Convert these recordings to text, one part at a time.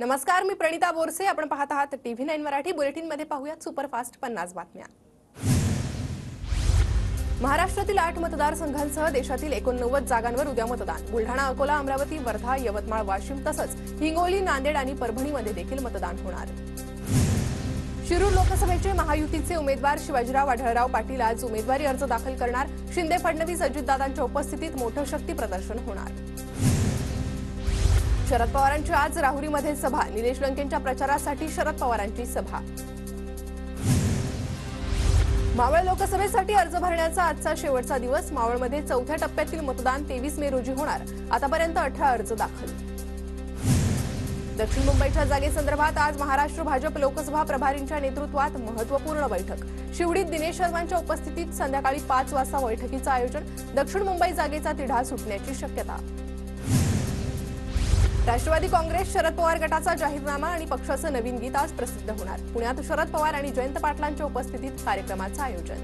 नमस्कार, मी प्रणिता बोरसे. आपण पाहत आहात TV9 मराठी. बुलेटिन मध्ये पाहूयात सुपरफास्ट 50 बातम्या. महाराष्ट्रातील 8 मतदारसंघांसह देशातील 89 जागांवर उद्या मतदान. बुलढाणा, अकोला, अमरावती, वर्धा, यवतमाळ, वाशिम तसंच हिंगोली, नांदेड आणि परभणीमध्ये देखील मतदान होणार. शिरूर लोकसभेचे महायुतीचे उमेदवार शिवाजीराव आढळराव पाटील आज उमेदवारी अर्ज दाखल करणार. शिंदे, फडणवीस, अजितदादांच्या उपस्थितीत मोठं शक्ती प्रदर्शन होणार. शरद पवारांची आज राहुरीमध्ये सभा. निलेश लंकेंच्या प्रचारासाठी शरद पवारांची सभा. मावळ लोकसभेसाठी अर्ज भरण्याचा आजचा शेवटचा दिवस. मावळमध्ये चौथ्या टप्प्यातील मतदान 23 मे रोजी होणार. आतापर्यंत 18 अर्ज दाखल. दक्षिण मुंबईच्या जागेसंदर्भात आज महाराष्ट्र भाजप लोकसभा प्रभारींच्या नेतृत्वात महत्त्वपूर्ण बैठक. शिवडीत दिनेश शर्मांच्या उपस्थितीत संध्याकाळी 5 वाजता बैठकीचं आयोजन. दक्षिण मुंबई जागेचा तिढा सुटण्याची शक्यता. राष्ट्रवादी काँग्रेस शरद पवार गटाचा जाहीरनामा आणि पक्षाचं नवीन गीत आज प्रसिद्ध होणार. पुण्यात शरद पवार आणि जयंत पाटलांच्या उपस्थितीत कार्यक्रमाचं आयोजन.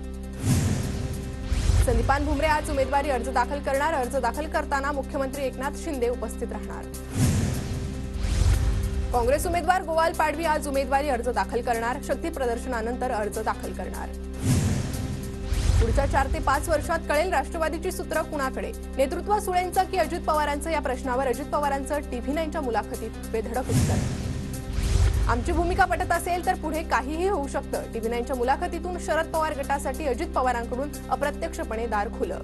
संदीपान भुमरे आज उमेदवारी अर्ज दाखल करणार. अर्ज दाखल करताना मुख्यमंत्री एकनाथ शिंदे उपस्थित राहणार. काँग्रेस उमेदवार गोवाल पाडवी आज उमेदवारी अर्ज दाखल करणार. शक्ती प्रदर्शनानंतर अर्ज दाखल करणार. पुढच्या 4 ते 5 वर्षात कळेल राष्ट्रवादीची सूत्र कुणाकडे. नेतृत्व सुळेंचं की अजित पवारांचं, या प्रश्नावर अजित पवारांचं TV9च्या मुलाखतीत बेधडक उत्तर. आमची भूमिका पटत असेल तर पुढे काहीही होऊ शकतं. TV9च्या मुलाखतीतून शरद पवार गटासाठी अजित पवारांकडून अप्रत्यक्षपणे दार खुलं.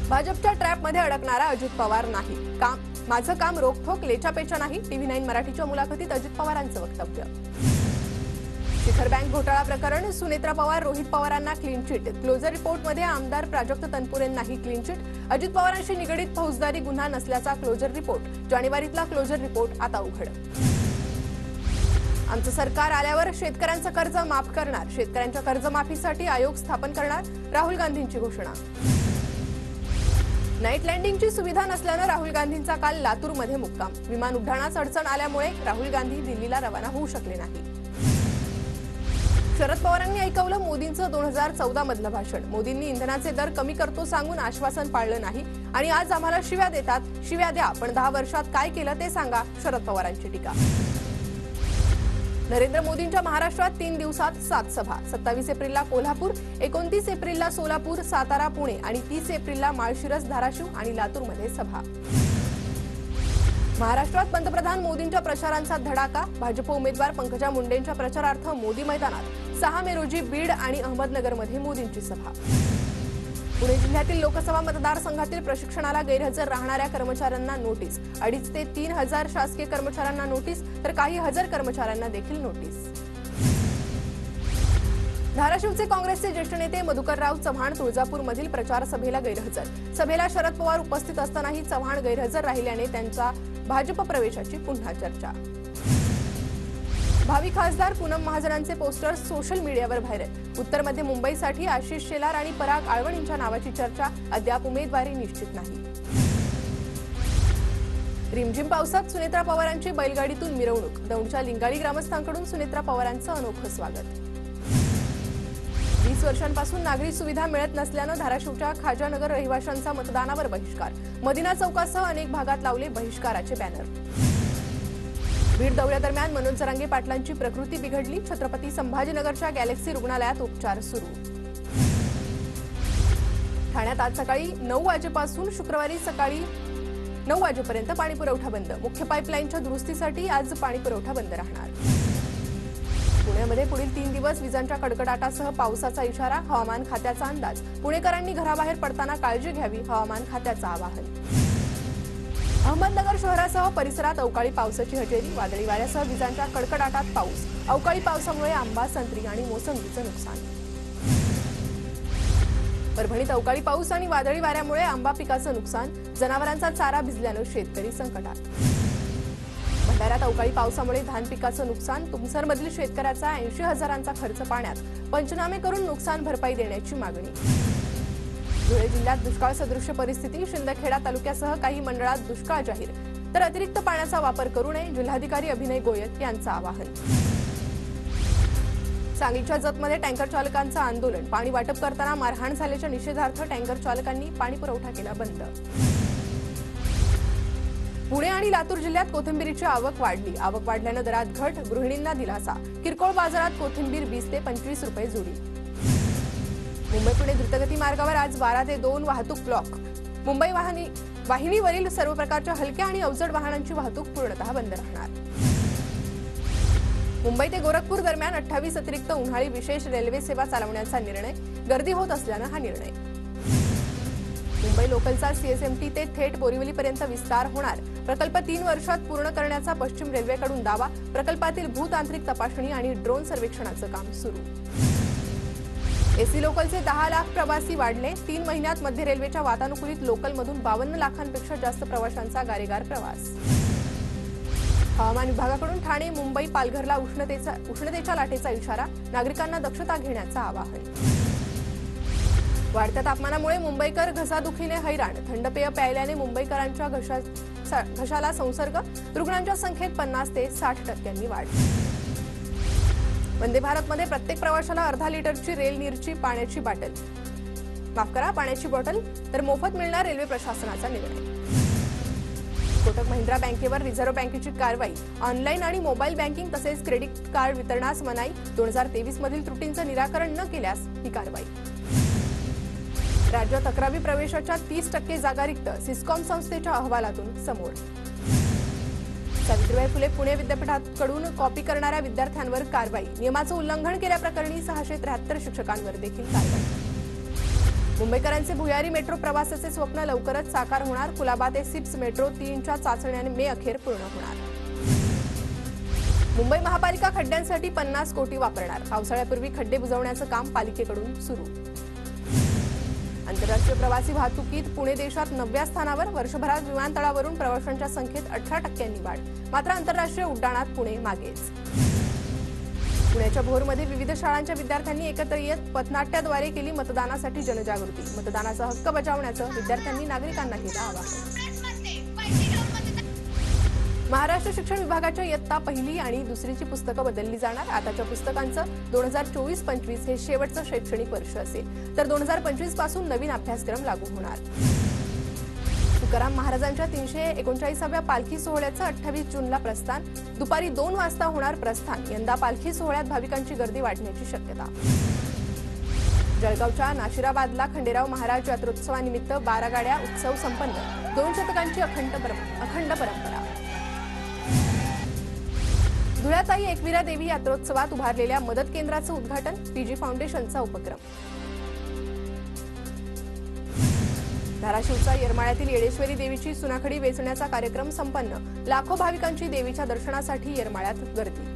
भाजपच्या ट्रॅपमध्ये अडकणारा अजित पवार नाही. माझं काम रोखोक लेचापेचा नाही. TV9 मराठीच्या मुलाखतीत अजित पवारांचं वक्तव्य. शिखर बँक घोटाळा प्रकरण. सुनेत्रा पवार, रोहित पवारांना क्लीन चिट. क्लोजर रिपोर्टमध्ये आमदार प्राजक्त तनपुरेंनाही क्लीन चिट. अजित पवारांशी निगडीत फौजदारी गुन्हा नसल्याचा क्लोजर रिपोर्ट. जानेवारीतला क्लोजर रिपोर्ट आता उघड. आमचं सरकार आल्यावर शेतकऱ्यांचं कर्ज माफ करणार. शेतकऱ्यांच्या कर्जमाफीसाठी आयोग स्थापन करणार. राहुल गांधींची घोषणा. नाईट लँडिंगची सुविधा नसल्यानं राहुल गांधींचा काल लातूरमध्ये मुक्काम. विमान उड्डाणास अडचण आल्यामुळे राहुल गांधी दिल्लीला रवाना होऊ शकले नाही. शरद पवारांनी ऐकवलं मोदींचं 2014 मधलं भाषण. मोदींनी इंधनाचे दर कमी करतो सांगून आश्वासन पाळलं नाही आणि आज आम्हाला शिव्या देतात. शिव्या द्या, पण 10 वर्षात काय केलं ते सांगा. शरद पवारांची टीका. नरेंद्र मोदींच्या महाराष्ट्रात 3 दिवसात 7 सभा. 27 एप्रिलला कोल्हापूर, 29 एप्रिलला सोलापूर, सातारा, पुणे आणि 30 एप्रिलला माळशिरस, धाराशिव आणि लातूरमध्ये सभा. महाराष्ट्रात पंतप्रधान मोदींच्या प्रचारांचा धडाका. भाजप उमेदवार पंकजा मुंडेंच्या प्रचारार्थ मोदी मैदानात. 6 मे रोजी बीड आणि अहमदनगरमध्ये मोदींची सभा. पुणे जिल्ह्यातील लोकसभा मतदारसंघातील प्रशिक्षणाला गैरहजर राहणाऱ्या कर्मचाऱ्यांना नोटीस. 2,500 ते 3,000 शासकीय कर्मचाऱ्यांना नोटीस तर काही हजार कर्मचाऱ्यांना देखील नोटीस. धाराशिवचे काँग्रेसचे ज्येष्ठ नेते मधुकरराव चव्हाण तुळजापूरमधील प्रचार सभेला गैरहजर. सभेला शरद पवार उपस्थित असतानाही चव्हाण गैरहजर राहिल्याने त्यांच्या भाजप प्रवेशाची पुन्हा चर्चा. भावी खासदार पूनम महाजनांचे पोस्टर सोशल मीडियावर व्हायरल. उत्तर मध्य मुंबईसाठी आशिष शेलार आणि पराग आळवणींच्या नावाची चर्चा. अद्याप उमेदवारी निश्चित नाही. रिमझिम पावसात सुनेत्रा पवारांची बैलगाडीतून मिरवणूक. दौंडच्या लिंगाळी ग्रामस्थांकडून सुनेत्रा पवारांचं अनोखं स्वागत. 20 वर्षांपासून नागरी सुविधा मिळत नसल्यानं धाराशिवच्या खाजानगर रहिवाशांचा मतदानावर बहिष्कार. मदिना चौकासह अनेक भागात लावले बहिष्काराचे बॅनर. बीड दौऱ्यादरम्यान मनोज जरांगे पाटलांची प्रकृती बिघडली. छत्रपती संभाजीनगरच्या गॅलेक्सी रुग्णालयात उपचार सुरू. ठाण्यात आज सकाळी 9 वाजेपासून शुक्रवारी सकाळी 9 वाजेपर्यंत पाणीपुरवठा बंद. मुख्य पाईपलाईनच्या दुरुस्तीसाठी आज पाणीपुरवठा बंद राहणार. पुण्यामध्ये पुढील 3 दिवस विजांच्या कडकडाटासह पावसाचा इशारा. हवामान खात्याचा अंदाज. पुणेकरांनी घराबाहेर पडताना काळजी घ्यावी. हवामान खात्याचं आवाहन. अहमदनगर शहरासह परिसरात अवकाळी पावसाची हजेरी. वादळी वाऱ्यासह विजांच्या कडकडाटात पाऊस. अवकाळी पावसामुळे आंबा, संत्री आणि मोसंबीचं नुकसान. परभणीत अवकाळी पाऊस आणि वादळी वाऱ्यामुळे आंबा पिकाचं नुकसान. जनावरांचा चारा भिजल्यानं शेतकरी संकटात. भंडाऱ्यात अवकाळी पावसामुळे धान पिकाचं नुकसान. तुमसरमधील शेतकऱ्याचा 80,000चा खर्च पाण्यात. पंचनामे करून नुकसान भरपाई देण्याची मागणी. धुळे जिल्ह्यात दुष्काळ सदृश्य परिस्थिती. शिंदखेडा तालुक्यासह काही मंडळात दुष्काळ जाहीर. तर अतिरिक्त पाण्याचा वापर करू नये. जिल्हाधिकारी अभिनय गोयल यांचं आवाहन. सांगलीच्या जतमध्ये टँकर चालकांचं आंदोलन. पाणी वाटप करताना मारहाण झाल्याच्या निषेधार्थ टँकर चालकांनी पाणी पुरवठा केला बंद. पुणे आणि लातूर जिल्ह्यात कोथिंबीरीची आवक वाढली. आवक वाढल्यानं दरात घट, गृहिणींना दिलासा. किरकोळ बाजारात कोथिंबीर 20 ते 25 रुपये जुडी. मुंबई पुणे द्रुतगती मार्गावर आज 12 ते 2 वाहतूक ब्लॉक. मुंबई वाहिनीवरील सर्व प्रकारच्या हलक्या आणि अवजड वाहनांची वाहतूक पूर्णतः बंद राहणार. मुंबई ते गोरखपूर दरम्यान 28 अतिरिक्त उन्हाळी विशेष रेल्वे सेवा चालवण्याचा निर्णय. गर्दी होत असल्यानं हा निर्णय. मुंबई लोकलचा सीएसएमटी ते थेट बोरिवलीपर्यंत विस्तार होणार. प्रकल्प 3 वर्षात पूर्ण करण्याचा पश्चिम रेल्वेकडून दावा. प्रकल्पातील भूतांत्रिक तपासणी आणि ड्रोन सर्वेक्षणाचं काम सुरू. एसी लोकलचे 10 लाख प्रवासी वाढले. 3 महिन्यात मध्य रेल्वेच्या वातानुकूलित लोकलमधून 52 लाखांपेक्षा जास्त प्रवाशांचा गारेगार प्रवास. हवामान विभागाकडून ठाणे, मुंबई, पालघरला उष्णतेच्या लाटेचा इशारा. नागरिकांना दक्षता घेण्याचं आवाहन. वाढत्या तापमानामुळे मुंबईकर घसादुखीने हैराण. थंड पेय प्यायल्याने मुंबईकरांच्या घशाला संसर्ग. रुग्णांच्या संख्येत 50 ते 60% वाढ. वंदे भारतमध्ये प्रत्येक प्रवाशाला अर्धा लिटरची रेल नीरची पाण्याची बॉटल तर मोफत मिळणार. रेल्वे प्रशासनाचा निर्णय. कोटक महिंद्रा बँकेवर रिझर्व्ह बँकेची कारवाई. ऑनलाईन आणि मोबाईल बँकिंग तसेच क्रेडिट कार्ड वितरणास मनाई. 2023 मधील त्रुटींचं निराकरण न केल्यास ही कारवाई. राज्यात 11वी प्रवेशाच्या 30% जागा रिक्त. सिस्कॉम संस्थेच्या अहवालातून समोर. सावित्रीबाई फुले पुणे विद्यापीठाकडून कॉपी करणाऱ्या विद्यार्थ्यांवर कारवाई. नियमाचं उल्लंघन केल्याप्रकरणी 673 शिक्षकांवर देखील कारवाई. मुंबईकरांचे भुयारी मेट्रो प्रवासाचे स्वप्न लवकरच साकार होणार. कुलाबा ते सिप्स मेट्रो 3च्या चाचण्या मे अखेर पूर्ण होणार. मुंबई महापालिका खड्ड्यांसाठी 50 कोटी वापरणार. पावसाळ्यापूर्वी खड्डे बुजवण्याचं काम पालिकेकडून सुरू. आंतरराष्ट्रीय प्रवासी वाहतुकीत पुणे देशात 9व्या स्थानावर. वर्षभरात विमानतळावरून प्रवाशांच्या संख्येत 18% वाढ. मात्र आंतरराष्ट्रीय उड्डाणात पुणे मागेच. पुण्याच्या भोरमध्ये विविध शाळांच्या विद्यार्थ्यांनी एकत्र येत पथनाट्याद्वारे केली मतदानासाठी जनजागृती. मतदानाचा हक्क बजावण्याचं विद्यार्थ्यांनी नागरिकांना केलं आवाहन. महाराष्ट्र शिक्षण विभागाच्या इयत्ता पहिली आणि दुसरीची पुस्तकं बदलली जाणार. आताच्या पुस्तकांचं 2024-25 हे शेवटचं शैक्षणिक वर्ष असेल, तर 2025 पासून नवीन अभ्यासक्रम लागू होणार. तुकाराम महाराजांच्या 339व्या पालखी सोहळ्याचं 28 जूनला प्रस्थान. दुपारी 2 वाजता होणार प्रस्थान. यंदा पालखी सोहळ्यात भाविकांची गर्दी वाढण्याची शक्यता. जळगावच्या नाशिराबादला खंडेराव महाराज यात्रोत्सवानिमित्त 12 गाड्या. उत्सव संपन्न. 2 शतकांची अखंड परंपरा. धुळ्याताई एकविरा देवी यात्रोत्सवात उभारलेल्या मदत केंद्राचं उद्घाटन. पीजी फाउंडेशनचा उपक्रम. धाराशिवच्या येरमाळ्यातील येडेश्वरी देवीची सुनाखडी वेचण्याचा कार्यक्रम संपन्न. लाखो भाविकांची देवीच्या दर्शनासाठी येरमाळ्यात गर्दी.